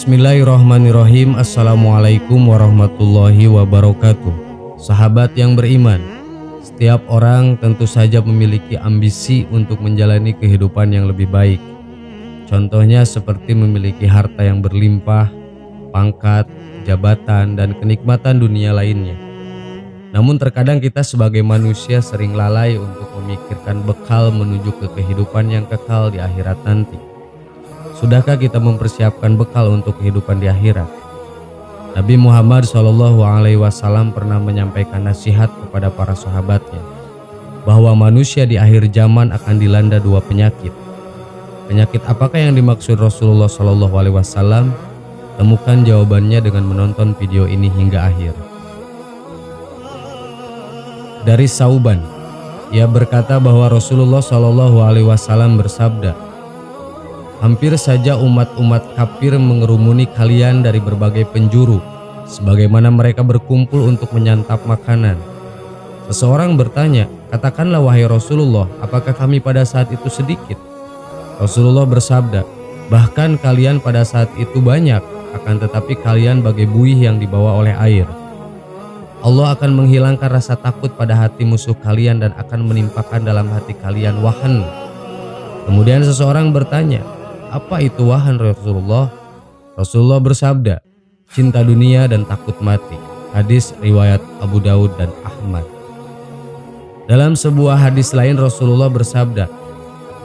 Bismillahirrahmanirrahim. Assalamualaikum warahmatullahi wabarakatuh. Sahabat yang beriman, setiap orang tentu saja memiliki ambisi untuk menjalani kehidupan yang lebih baik. Contohnya seperti memiliki harta yang berlimpah, pangkat, jabatan, dan kenikmatan dunia lainnya. Namun terkadang kita sebagai manusia sering lalai untuk memikirkan bekal menuju ke kehidupan yang kekal di akhirat nanti. Sudahkah kita mempersiapkan bekal untuk kehidupan di akhirat? Nabi Muhammad SAW pernah menyampaikan nasihat kepada para sahabatnya bahwa manusia di akhir zaman akan dilanda dua penyakit. Penyakit apakah yang dimaksud Rasulullah SAW? Temukan jawabannya dengan menonton video ini hingga akhir. Dari Sauban, ia berkata bahwa Rasulullah SAW bersabda, hampir saja umat-umat kafir mengerumuni kalian dari berbagai penjuru, sebagaimana mereka berkumpul untuk menyantap makanan. Seseorang bertanya, katakanlah wahai Rasulullah, apakah kami pada saat itu sedikit? Rasulullah bersabda, bahkan kalian pada saat itu banyak, akan tetapi kalian bagai buih yang dibawa oleh air. Allah akan menghilangkan rasa takut pada hati musuh kalian dan akan menimpakan dalam hati kalian wahan. Kemudian seseorang bertanya, apa itu wahan Rasulullah? Rasulullah bersabda, cinta dunia dan takut mati. Hadis riwayat Abu Daud dan Ahmad. Dalam sebuah hadis lain Rasulullah bersabda,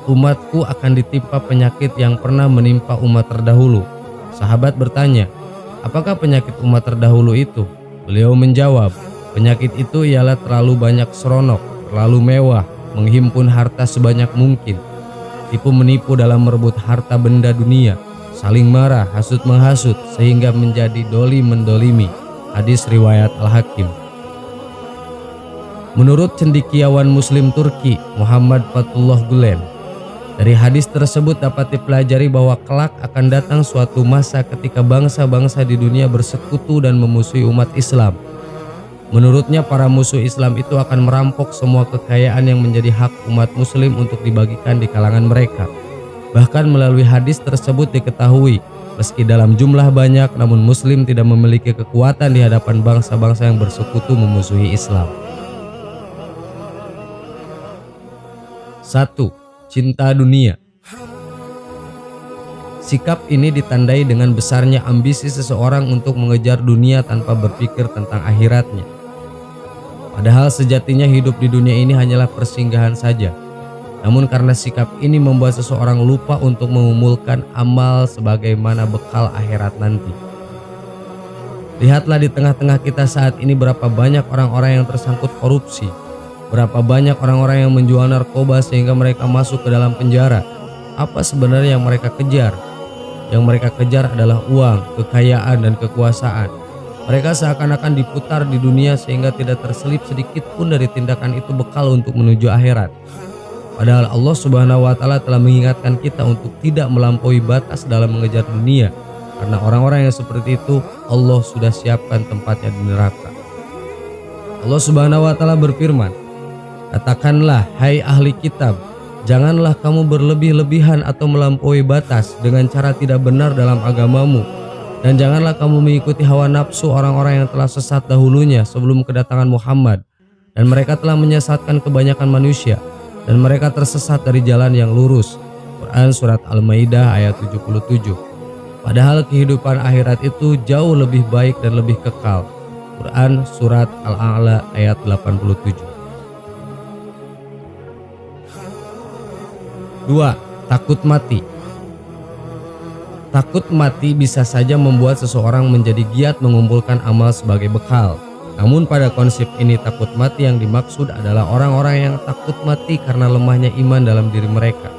umatku akan ditimpa penyakit yang pernah menimpa umat terdahulu. Sahabat bertanya, apakah penyakit umat terdahulu itu? Beliau menjawab, penyakit itu ialah terlalu banyak seronok, terlalu mewah, menghimpun harta sebanyak mungkin, tipu menipu dalam merebut harta benda dunia, saling marah, hasut menghasut, sehingga menjadi doli mendolimi. Hadis riwayat Al-Hakim. Menurut cendekiawan Muslim Turki Muhammad Fatullah Gulen, dari hadis tersebut dapat dipelajari bahwa kelak akan datang suatu masa ketika bangsa-bangsa di dunia bersekutu dan memusuhi umat Islam. Menurutnya para musuh Islam itu akan merampok semua kekayaan yang menjadi hak umat muslim untuk dibagikan di kalangan mereka. Bahkan melalui hadis tersebut diketahui, meski dalam jumlah banyak namun muslim tidak memiliki kekuatan di hadapan bangsa-bangsa yang bersekutu memusuhi Islam. 1. Cinta dunia. Sikap ini ditandai dengan besarnya ambisi seseorang untuk mengejar dunia tanpa berpikir tentang akhiratnya. Padahal sejatinya hidup di dunia ini hanyalah persinggahan saja. Namun karena sikap ini membuat seseorang lupa untuk mengumpulkan amal sebagaimana bekal akhirat nanti. Lihatlah di tengah-tengah kita saat ini berapa banyak orang-orang yang tersangkut korupsi. Berapa banyak orang-orang yang menjual narkoba sehingga mereka masuk ke dalam penjara. Apa sebenarnya yang mereka kejar? Yang mereka kejar adalah uang, kekayaan, dan kekuasaan. Mereka seakan-akan diputar di dunia sehingga tidak terselip sedikit pun dari tindakan itu bekal untuk menuju akhirat. Padahal Allah Subhanahu wa Ta'ala telah mengingatkan kita untuk tidak melampaui batas dalam mengejar dunia, karena orang-orang yang seperti itu Allah sudah siapkan tempatnya di neraka. Allah Subhanahu wa Ta'ala berfirman, katakanlah hai ahli kitab, janganlah kamu berlebih-lebihan atau melampaui batas dengan cara tidak benar dalam agamamu. Dan janganlah kamu mengikuti hawa nafsu orang-orang yang telah sesat dahulunya sebelum kedatangan Muhammad. Dan mereka telah menyesatkan kebanyakan manusia. Dan mereka tersesat dari jalan yang lurus. Quran Surat Al-Maidah ayat 77. Padahal kehidupan akhirat itu jauh lebih baik dan lebih kekal. Quran Surat Al-A'la ayat 87. 2. Takut mati. Takut mati bisa saja membuat seseorang menjadi giat mengumpulkan amal sebagai bekal. Namun pada konsep ini takut mati yang dimaksud adalah orang-orang yang takut mati karena lemahnya iman dalam diri mereka.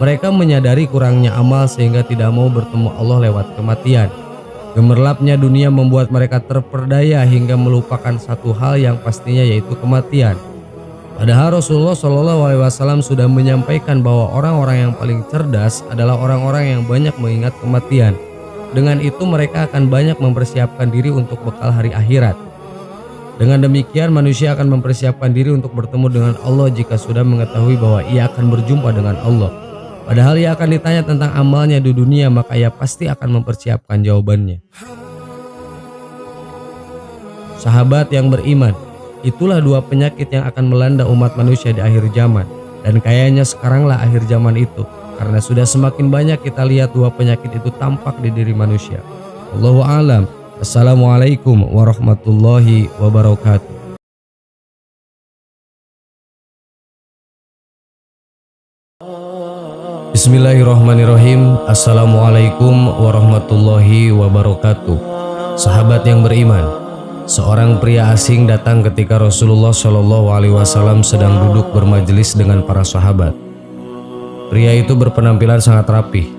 Mereka menyadari kurangnya amal sehingga tidak mau bertemu Allah lewat kematian. Gemerlapnya dunia membuat mereka terperdaya hingga melupakan satu hal yang pastinya yaitu kematian. Padahal Rasulullah SAW sudah menyampaikan bahwa orang-orang yang paling cerdas adalah orang-orang yang banyak mengingat kematian. Dengan itu mereka akan banyak mempersiapkan diri untuk bekal hari akhirat. Dengan demikian manusia akan mempersiapkan diri untuk bertemu dengan Allah jika sudah mengetahui bahwa ia akan berjumpa dengan Allah. Padahal ia akan ditanya tentang amalnya di dunia, maka ia pasti akan mempersiapkan jawabannya. Sahabat yang beriman, itulah dua penyakit yang akan melanda umat manusia di akhir zaman. Dan kayaknya sekaranglah akhir zaman itu, karena sudah semakin banyak kita lihat dua penyakit itu tampak di diri manusia. Wallahu a'lam. Assalamualaikum warahmatullahi wabarakatuh. Bismillahirrahmanirrahim. Assalamualaikum warahmatullahi wabarakatuh. Sahabat yang beriman, seorang pria asing datang ketika Rasulullah Shallallahu Alaihi Wasallam sedang duduk bermajelis dengan para sahabat. Pria itu berpenampilan sangat rapih,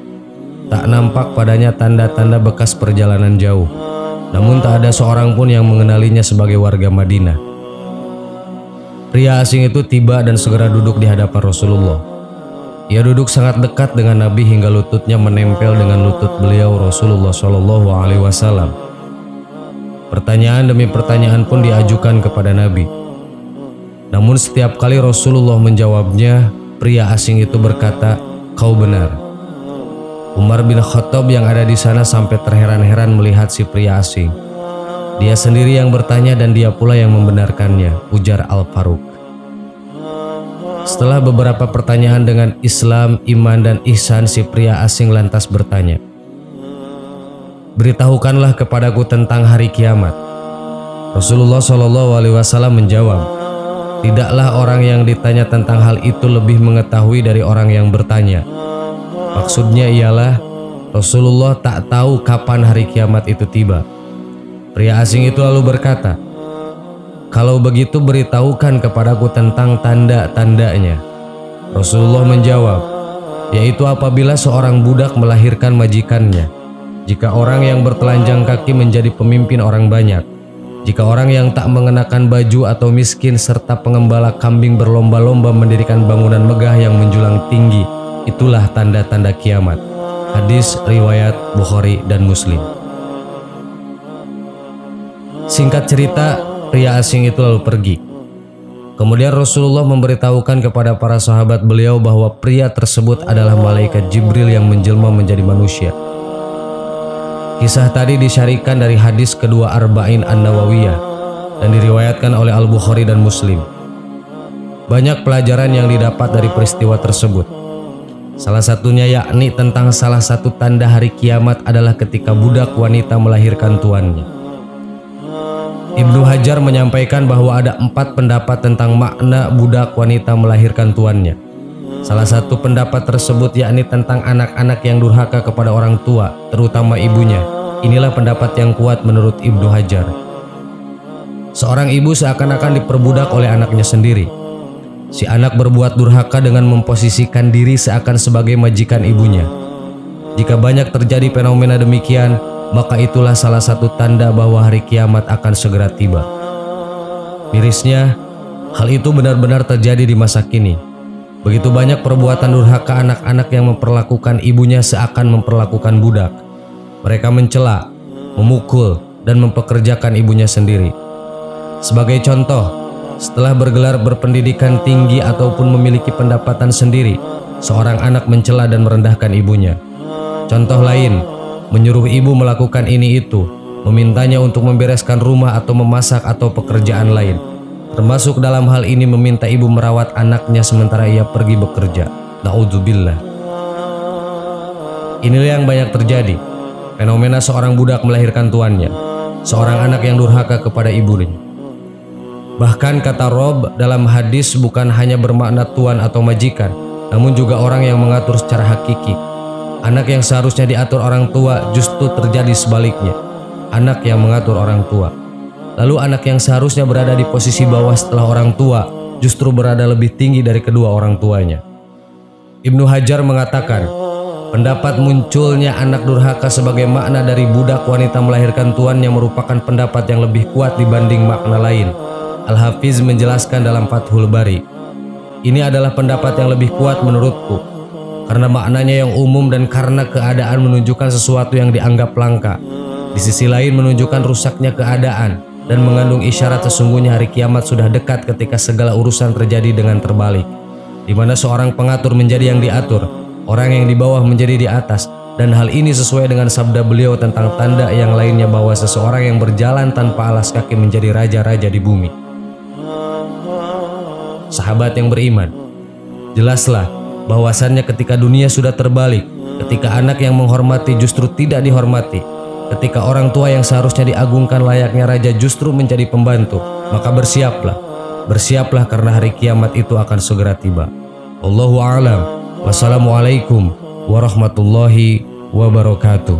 tak nampak padanya tanda-tanda bekas perjalanan jauh. Namun tak ada seorang pun yang mengenalinya sebagai warga Madinah. Pria asing itu tiba dan segera duduk di hadapan Rasulullah. Ia duduk sangat dekat dengan Nabi hingga lututnya menempel dengan lutut beliau Rasulullah Shallallahu Alaihi Wasallam. Pertanyaan demi pertanyaan pun diajukan kepada Nabi. Namun setiap kali Rasulullah menjawabnya, pria asing itu berkata, "Kau benar." Umar bin Khattab yang ada di sana sampai terheran-heran melihat si pria asing. Dia sendiri yang bertanya dan dia pula yang membenarkannya, ujar Al-Faruq. Setelah beberapa pertanyaan dengan Islam, iman, dan ihsan, si pria asing lantas bertanya, "Beritahukanlah kepadaku tentang hari kiamat." Rasulullah Shallallahu Alaihi Wasallam menjawab, "Tidaklah orang yang ditanya tentang hal itu lebih mengetahui dari orang yang bertanya." Maksudnya ialah Rasulullah tak tahu kapan hari kiamat itu tiba. Pria asing itu lalu berkata, "Kalau begitu beritahukan kepadaku tentang tanda-tandanya." Rasulullah menjawab, yaitu apabila seorang budak melahirkan majikannya, jika orang yang bertelanjang kaki menjadi pemimpin orang banyak, jika orang yang tak mengenakan baju atau miskin serta pengembala kambing berlomba-lomba mendirikan bangunan megah yang menjulang tinggi, itulah tanda-tanda kiamat. Hadis riwayat Bukhari dan Muslim. Singkat cerita, pria asing itu lalu pergi. Kemudian Rasulullah memberitahukan kepada para sahabat beliau bahwa pria tersebut adalah malaikat Jibril yang menjelma menjadi manusia. Kisah tadi disyarikan dari hadis kedua Arba'in An-Nawawiyah dan diriwayatkan oleh Al-Bukhari dan Muslim. Banyak pelajaran yang didapat dari peristiwa tersebut. Salah satunya yakni tentang salah satu tanda hari kiamat adalah ketika budak wanita melahirkan tuannya. Ibnu Hajar menyampaikan bahwa ada 4 pendapat tentang makna budak wanita melahirkan tuannya. Salah satu pendapat tersebut yakni tentang anak-anak yang durhaka kepada orang tua, terutama ibunya. Inilah pendapat yang kuat menurut Ibnu Hajar. Seorang ibu seakan-akan diperbudak oleh anaknya sendiri. Si anak berbuat durhaka dengan memposisikan diri seakan sebagai majikan ibunya. Jika banyak terjadi fenomena demikian, maka itulah salah satu tanda bahwa hari kiamat akan segera tiba. Mirisnya, hal itu benar-benar terjadi di masa kini. Begitu banyak perbuatan durhaka anak-anak yang memperlakukan ibunya seakan memperlakukan budak. Mereka mencela, memukul, dan mempekerjakan ibunya sendiri. Sebagai contoh, setelah bergelar berpendidikan tinggi ataupun memiliki pendapatan sendiri, seorang anak mencela dan merendahkan ibunya. Contoh lain, menyuruh ibu melakukan ini itu, memintanya untuk membereskan rumah atau memasak atau pekerjaan lain. Termasuk dalam hal ini meminta ibu merawat anaknya sementara ia pergi bekerja. Na'udzubillah. Inilah yang banyak terjadi. Fenomena seorang budak melahirkan tuannya, seorang anak yang durhaka kepada ibunya. Bahkan kata Rob dalam hadis bukan hanya bermakna tuan atau majikan, namun juga orang yang mengatur secara hakiki. Anak yang seharusnya diatur orang tua justru terjadi sebaliknya. Anak yang mengatur orang tua. Lalu anak yang seharusnya berada di posisi bawah setelah orang tua justru berada lebih tinggi dari kedua orang tuanya. Ibnu Hajar mengatakan, pendapat munculnya anak durhaka sebagai makna dari budak wanita melahirkan tuannya merupakan pendapat yang lebih kuat dibanding makna lain. Al-Hafiz menjelaskan dalam Fathul Bari, ini adalah pendapat yang lebih kuat menurutku, karena maknanya yang umum dan karena keadaan menunjukkan sesuatu yang dianggap langka. Di sisi lain menunjukkan rusaknya keadaan dan mengandung isyarat sesungguhnya hari kiamat sudah dekat ketika segala urusan terjadi dengan terbalik, di mana seorang pengatur menjadi yang diatur orang yang di bawah menjadi di atas, dan hal ini sesuai dengan sabda beliau tentang tanda yang lainnya bahwa seseorang yang berjalan tanpa alas kaki menjadi raja-raja di bumi. Sahabat yang beriman, jelaslah bahwasannya ketika dunia sudah terbalik, ketika anak yang menghormati justru tidak dihormati, ketika orang tua yang seharusnya diagungkan layaknya raja justru menjadi pembantu, maka bersiaplah karena hari kiamat itu akan segera tiba. Wallahu a'lam. Wassalamualaikum warahmatullahi wabarakatuh.